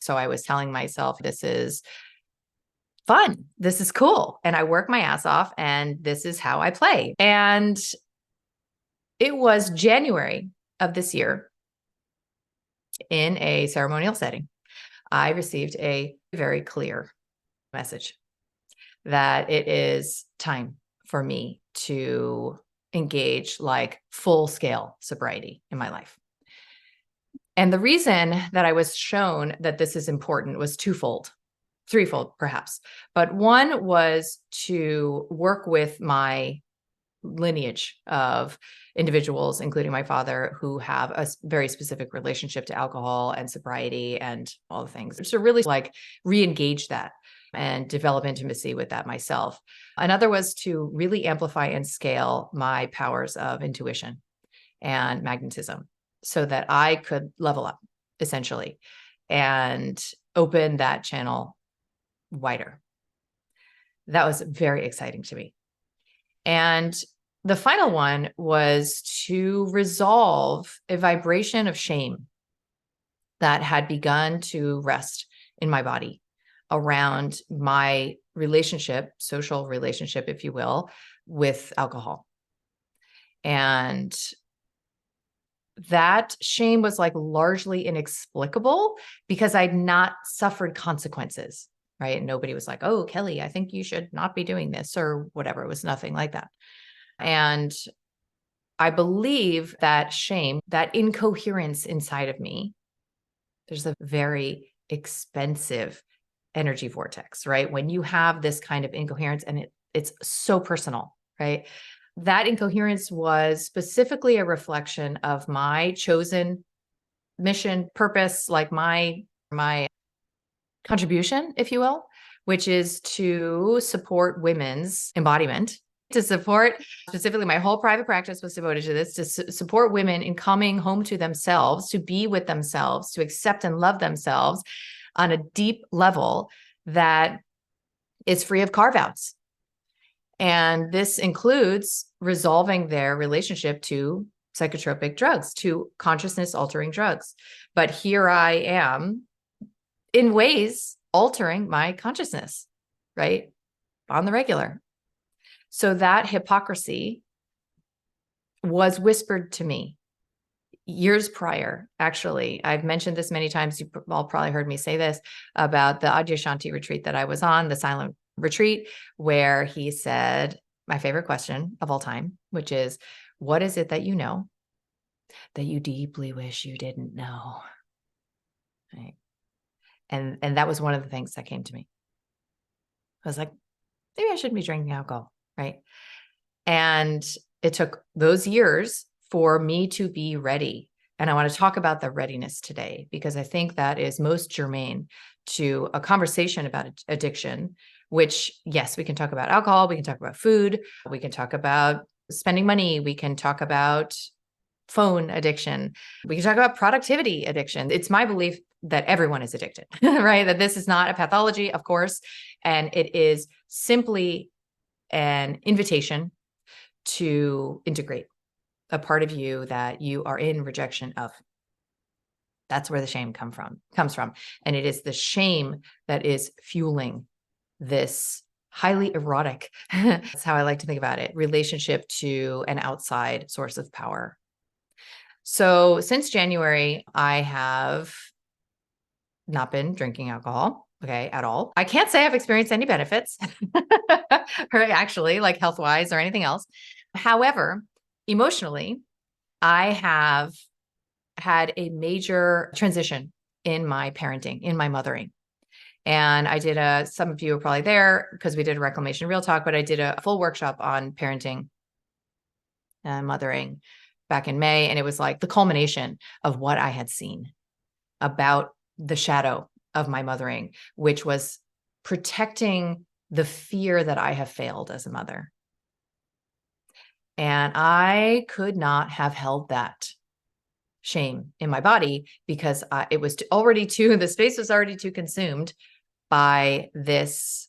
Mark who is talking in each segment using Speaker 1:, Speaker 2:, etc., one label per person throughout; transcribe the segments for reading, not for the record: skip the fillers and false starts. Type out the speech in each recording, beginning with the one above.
Speaker 1: So I was telling myself, this is fun. This is cool. And I work my ass off, and this is how I play. And it was January of this year in a ceremonial setting. I received a very clear message that it is time for me to engage like full scale sobriety in my life. And the reason that I was shown that this is important was twofold, threefold perhaps. But one was to work with my lineage of individuals, including my father, who have a very specific relationship to alcohol and sobriety and all the things. So really like re-engage that and develop intimacy with that myself. Another was to really amplify and scale my powers of intuition and magnetism so that I could level up essentially and open that channel wider. That was very exciting to me. And the final one was to resolve a vibration of shame that had begun to rest in my body around my relationship, social relationship, if you will, with alcohol. And that shame was like largely inexplicable because I'd not suffered consequences, right? Nobody was like, oh, Kelly, I think you should not be doing this or whatever. It was nothing like that. And I believe that shame, that incoherence inside of me, there's a very expensive energy vortex, right? When you have this kind of incoherence and it's so personal, right? That incoherence was specifically a reflection of my chosen mission, purpose, like my contribution, if you will, which is to support women's embodiment, to support specifically my whole private practice was devoted to this, to support women in coming home to themselves, to be with themselves, to accept and love themselves on a deep level that is free of carve-outs. And this includes resolving their relationship to psychotropic drugs, to consciousness altering drugs. But here I am in ways altering my consciousness, right? On the regular. So that hypocrisy was whispered to me years prior. Actually, I've mentioned this many times. You've all probably heard me say this about the Adyashanti retreat that I was on, the silent retreat, where he said my favorite question of all time, which is, what is it that you know that you deeply wish you didn't know? Right. And that was one of the things that came to me. I was like, maybe I shouldn't be drinking alcohol. Right. And it took those years for me to be ready. And I want to talk about the readiness today, because I think that is most germane to a conversation about addiction, which, yes, we can talk about alcohol, we can talk about food, we can talk about spending money, we can talk about phone addiction, we can talk about productivity addiction. It's my belief that everyone is addicted, right? That this is not a pathology, of course, and it is simply an invitation to integrate a part of you that you are in rejection of. That's where the shame comes from. And it is the shame that is fueling this highly erotic, that's how I like to think about it, relationship to an outside source of power. So since January, I have not been drinking alcohol, at all. I can't say I've experienced any benefits, or actually like health-wise or anything else. However, emotionally, I have had a major transition in my parenting, in my mothering. And I did some of you are probably there because we did a Reclamation Real Talk, but I did a full workshop on parenting and mothering back in May. And it was like the culmination of what I had seen about the shadow of my mothering, which was protecting the fear that I have failed as a mother. And I could not have held that shame in my body because it was the space was already too consumed by this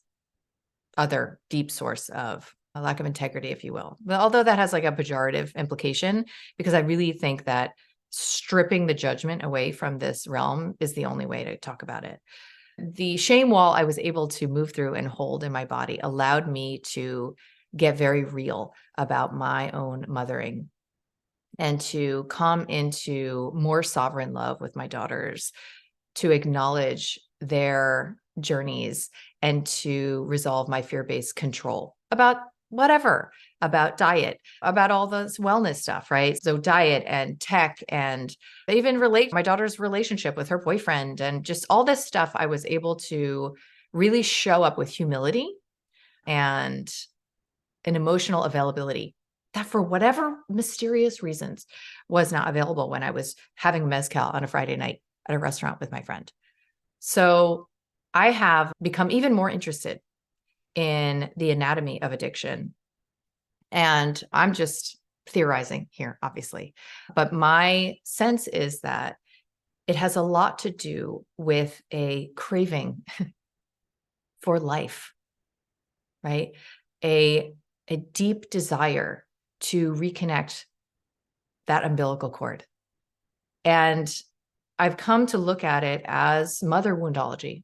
Speaker 1: other deep source of a lack of integrity, if you will. But although that has like a pejorative implication, because I really think that stripping the judgment away from this realm is the only way to talk about it. The shame wall I was able to move through and hold in my body allowed me to get very real about my own mothering and to come into more sovereign love with my daughters, to acknowledge their journeys and to resolve my fear-based control about whatever, about diet, about all this wellness stuff, right? So diet and tech, and even relate my daughter's relationship with her boyfriend, and just all this stuff, I was able to really show up with humility and an emotional availability that for whatever mysterious reasons was not available when I was having mezcal on a Friday night at a restaurant with my friend. So I have become even more interested in the anatomy of addiction. And I'm just theorizing here, obviously. But my sense is that it has a lot to do with a craving for life, right? A deep desire to reconnect that umbilical cord. And I've come to look at it as mother woundology.